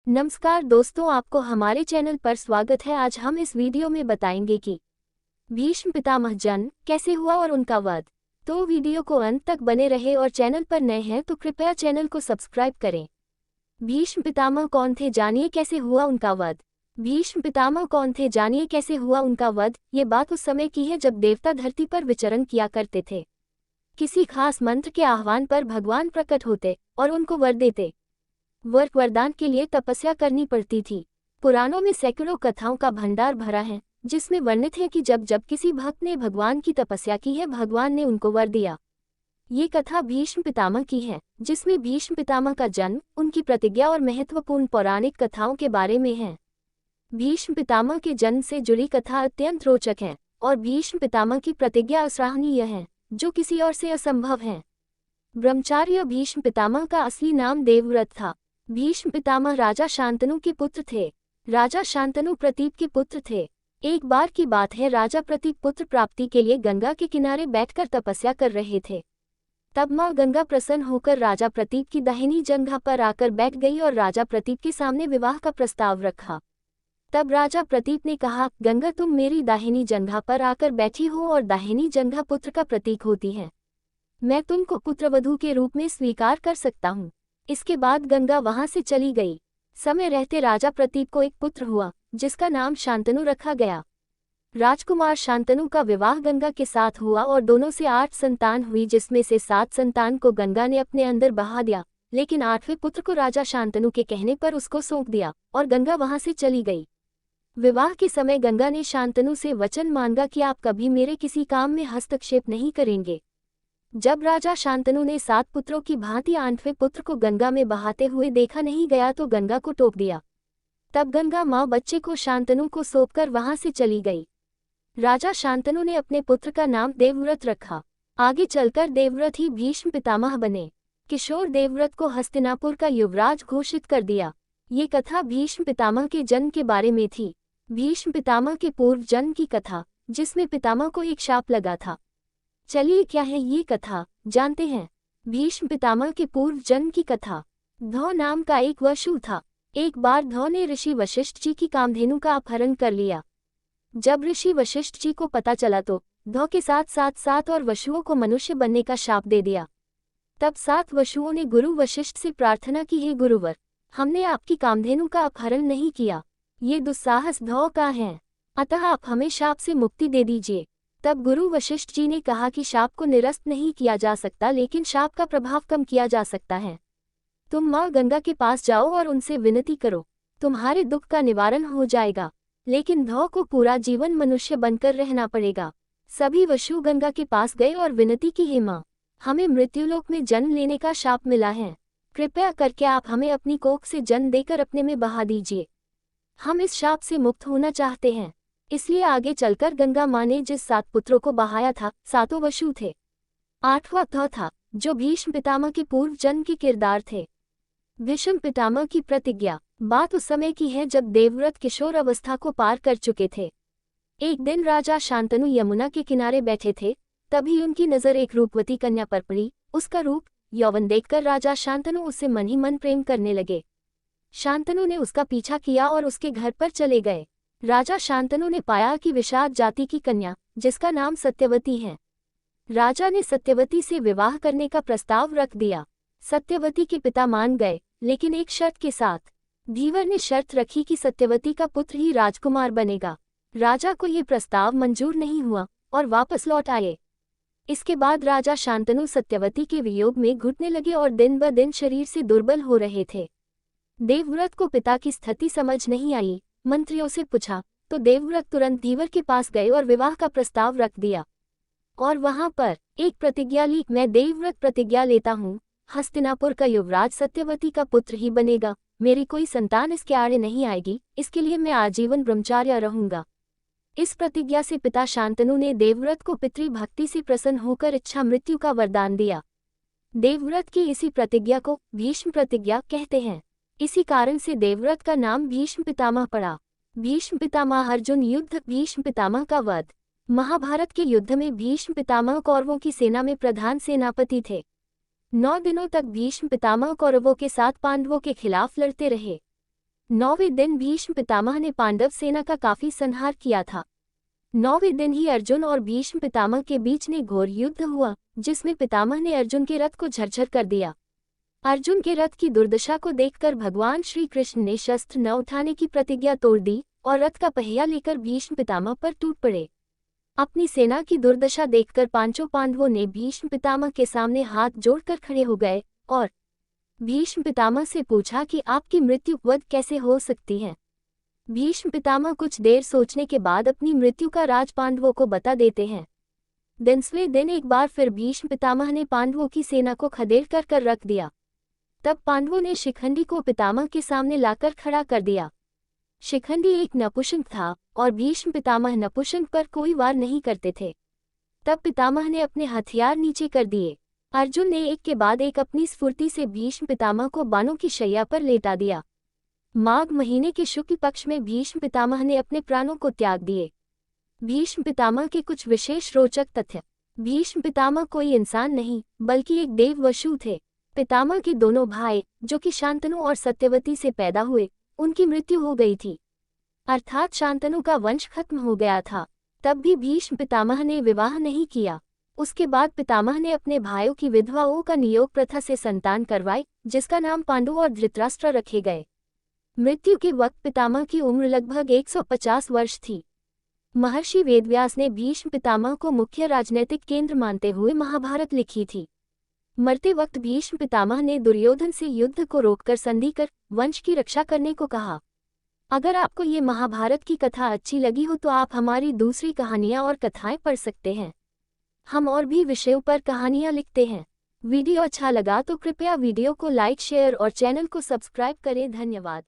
नमस्कार दोस्तों, आपको हमारे चैनल पर स्वागत है। आज हम इस वीडियो में बताएंगे कि भीष्म पितामह जन्म कैसे हुआ और उनका वध। तो वीडियो को अंत तक बने रहे और चैनल पर नए हैं तो कृपया चैनल को सब्सक्राइब करें। भीष्म पितामह कौन थे, जानिए कैसे हुआ उनका वध। भीष्म पितामह कौन थे, जानिए कैसे हुआ उनका वध। ये बात उस समय की है जब देवता धरती पर विचरण किया करते थे। किसी खास मंत्र के आह्वान पर भगवान प्रकट होते और उनको वर देते। वरदान के लिए तपस्या करनी पड़ती थी। पुराणों में सैकड़ों कथाओं का भंडार भरा है जिसमें वर्णित है कि जब जब किसी भक्त ने भगवान की तपस्या की है, भगवान ने उनको वर दिया। ये कथा भीष्म पितामह की है, जिसमें भीष्म पितामह का जन्म, उनकी प्रतिज्ञा और महत्वपूर्ण पौराणिक कथाओं के बारे में है। भीष्म पितामह के जन्म से जुड़ी कथा अत्यंत रोचक है और भीष्म पितामह की प्रतिज्ञा असराहनीय है, जो किसी और से असंभव है। ब्रह्मचार्य भीष्म पितामह का असली नाम देवव्रत था। भीष्म पितामह राजा शांतनु के पुत्र थे। राजा शांतनु प्रतीप के पुत्र थे। एक बार की बात है, राजा प्रतीप पुत्र प्राप्ति के लिए गंगा के किनारे बैठकर तपस्या कर रहे थे। तब माँ गंगा प्रसन्न होकर राजा प्रतीप की दाहिनी जंघा पर आकर बैठ गई और राजा प्रतीप के सामने विवाह का प्रस्ताव रखा। तब राजा प्रतीप ने कहा, गंगा तुम मेरी दाहिनी जंघा पर आकर बैठी हो और दाहिनी जंघा पुत्र का प्रतीक होती है। मैं तुमको पुत्रवधू के रूप में स्वीकार कर सकता हूँ। इसके बाद गंगा वहां से चली गई। समय रहते राजा प्रतीप को एक पुत्र हुआ जिसका नाम शांतनु रखा गया। राजकुमार शांतनु का विवाह गंगा के साथ हुआ और दोनों से 8 संतान हुई, जिसमें से 7 संतान को गंगा ने अपने अंदर बहा दिया, लेकिन 8वें पुत्र को राजा शांतनु के कहने पर उसको सौंप दिया और गंगा वहां से चली गई। विवाह के समय गंगा ने शांतनु से वचन मांगा कि आप कभी मेरे किसी काम में हस्तक्षेप नहीं करेंगे। जब राजा शांतनु ने 7 पुत्रों की भांति 8वें पुत्र को गंगा में बहाते हुए देखा नहीं गया तो गंगा को टोक दिया। तब गंगा माँ बच्चे को शांतनु को सौंपकर वहां से चली गई। राजा शांतनु ने अपने पुत्र का नाम देवव्रत रखा। आगे चलकर देवव्रत ही भीष्म पितामह बने। किशोर देवव्रत को हस्तिनापुर का युवराज घोषित कर दिया। ये कथा भीष्म पितामह के जन्म के बारे में थी। भीष्म पितामह के पूर्व जन्म की कथा, जिसमें पितामह को एक शाप लगा था। चलिए क्या है ये कथा, जानते हैं। भीष्म पितामह के पूर्व जन्म की कथा। धौ नाम का एक वशु था। एक बार धौ ने ऋषि वशिष्ठ जी की कामधेनु का अपहरण कर लिया। जब ऋषि वशिष्ठ जी को पता चला तो धौ के साथ साथ 7 और वशुओं को मनुष्य बनने का शाप दे दिया। तब 7 वशुओं ने गुरु वशिष्ठ से प्रार्थना की, हे गुरुवर, हमने आपकी कामधेनु का अपहरण नहीं किया, ये दुस्साहस धौ का है, अतः आप हमें शाप से मुक्ति दे दीजिए। तब गुरु वशिष्ठ जी ने कहा कि शाप को निरस्त नहीं किया जा सकता, लेकिन शाप का प्रभाव कम किया जा सकता है। तुम माँ गंगा के पास जाओ और उनसे विनती करो, तुम्हारे दुख का निवारण हो जाएगा, लेकिन धौ को पूरा जीवन मनुष्य बनकर रहना पड़ेगा। सभी वशु गंगा के पास गए और विनती की, हे माँ, हमें मृत्युलोक में जन्म लेने का शाप मिला है, कृपया करके आप हमें अपनी कोख से जन्म देकर अपने में बहा दीजिए। हम इस शाप से मुक्त होना चाहते हैं। इसलिए आगे चलकर गंगा माँ ने जिस 7 पुत्रों को बहाया था, 7 वशु थे। 8वां धौ था, जो भीष्म पितामह के पूर्व जन्म के किरदार थे। भीष्म पितामह की प्रतिज्ञा। बात उस समय की है जब देवव्रत किशोर अवस्था को पार कर चुके थे। एक दिन राजा शांतनु यमुना के किनारे बैठे थे, तभी उनकी नजर एक रूपवती कन्या पर पड़ी। उसका रूप यौवन देखकर राजा शांतनु उससे मन ही मन प्रेम करने लगे। शांतनु ने उसका पीछा किया और उसके घर पर चले गए। राजा शांतनु ने पाया कि विषाद जाति की कन्या, जिसका नाम सत्यवती है। राजा ने सत्यवती से विवाह करने का प्रस्ताव रख दिया। सत्यवती के पिता मान गए, लेकिन एक शर्त के साथ। धीवर ने शर्त रखी कि सत्यवती का पुत्र ही राजकुमार बनेगा। राजा को ये प्रस्ताव मंजूर नहीं हुआ और वापस लौट आए। इसके बाद राजा शांतनु सत्यवती के वियोग में घुटने लगे और दिन ब दिन शरीर से दुर्बल हो रहे थे। देवव्रत को पिता की स्थिति समझ नहीं आई। मंत्रियों से पूछा तो देवव्रत तुरंत धीवर के पास गए और विवाह का प्रस्ताव रख दिया। और वहां पर एक प्रतिज्ञा ली, मैं देवव्रत प्रतिज्ञा लेता हूँ, हस्तिनापुर का युवराज सत्यवती का पुत्र ही बनेगा, मेरी कोई संतान इसके आड़े नहीं आएगी, इसके लिए मैं आजीवन ब्रह्मचार्य रहूंगा। इस प्रतिज्ञा से पिता शांतनु ने देवव्रत को पितृभक्ति से प्रसन्न होकर इच्छा मृत्यु का वरदान दिया। देवव्रत की इसी प्रतिज्ञा को भीष्म प्रतिज्ञा कहते हैं। इसी कारण से देवव्रत का नाम भीष्म पितामह पड़ा। भीष्म पितामह अर्जुन युद्ध। भीष्म पितामह का वध। महाभारत के युद्ध में भीष्म पितामह कौरवों की सेना में प्रधान सेनापति थे। 9 दिनों तक भीष्म पितामह कौरवों के साथ पांडवों के खिलाफ लड़ते रहे। 9वें दिन भीष्म पितामह ने पांडव सेना का काफी संहार किया था। 9वें दिन ही अर्जुन और भीष्म पितामह के बीच में घोर युद्ध हुआ, जिसमें पितामह ने अर्जुन के रथ को झरझर कर दिया। अर्जुन के रथ की दुर्दशा को देखकर भगवान श्री कृष्ण ने शस्त्र न उठाने की प्रतिज्ञा तोड़ दी और रथ का पहिया लेकर भीष्म पितामह पर टूट पड़े। अपनी सेना की दुर्दशा देखकर पांचों पांडवों ने भीष्म पितामह के सामने हाथ जोड़कर खड़े हो गए और भीष्म पितामह से पूछा कि आपकी मृत्यु वध कैसे हो सकती है। भीष्म पितामह कुछ देर सोचने के बाद अपनी मृत्यु का राज पांडवों को बता देते हैं। 10वें दिन एक बार फिर भीष्म पितामह ने पांडवों की सेना को खदेड़ कर रख दिया। तब पांडवों ने शिखंडी को पितामह के सामने लाकर खड़ा कर दिया। शिखंडी एक नपुंसक था और भीष्म पितामह नपुंसक पर कोई वार नहीं करते थे। तब पितामह ने अपने हथियार नीचे कर दिए। अर्जुन ने एक के बाद एक अपनी स्फूर्ति से भीष्म पितामह को बाणों की शैया पर लेटा दिया। माघ महीने के शुक्ल पक्ष में भीष्म पितामह ने अपने प्राणों को त्याग दिए। भीष्म पितामह के कुछ विशेष रोचक तथ्य। भीष्म पितामह कोई इंसान नहीं बल्कि एक देव वसु थे। पितामह के दोनों भाई, जो कि शांतनु और सत्यवती से पैदा हुए, उनकी मृत्यु हो गई थी, अर्थात शांतनु का वंश खत्म हो गया था। तब भी भीष्म पितामह ने विवाह नहीं किया। उसके बाद पितामह ने अपने भाइयों की विधवाओं का नियोग प्रथा से संतान करवाई, जिसका नाम पांडु और धृतराष्ट्र रखे गए। मृत्यु के वक्त पितामह की उम्र लगभग 150 वर्ष थी। महर्षि वेदव्यास ने भीष्म पितामह को मुख्य राजनीतिक केंद्र मानते हुए महाभारत लिखी थी। मरते वक्त भीष्म पितामह ने दुर्योधन से युद्ध को रोककर संधि कर वंश की रक्षा करने को कहा। अगर आपको ये महाभारत की कथा अच्छी लगी हो तो आप हमारी दूसरी कहानियाँ और कथाएं पढ़ सकते हैं। हम और भी विषयों पर कहानियाँ लिखते हैं। वीडियो अच्छा लगा तो कृपया वीडियो को लाइक, शेयर और चैनल को सब्सक्राइब करें। धन्यवाद।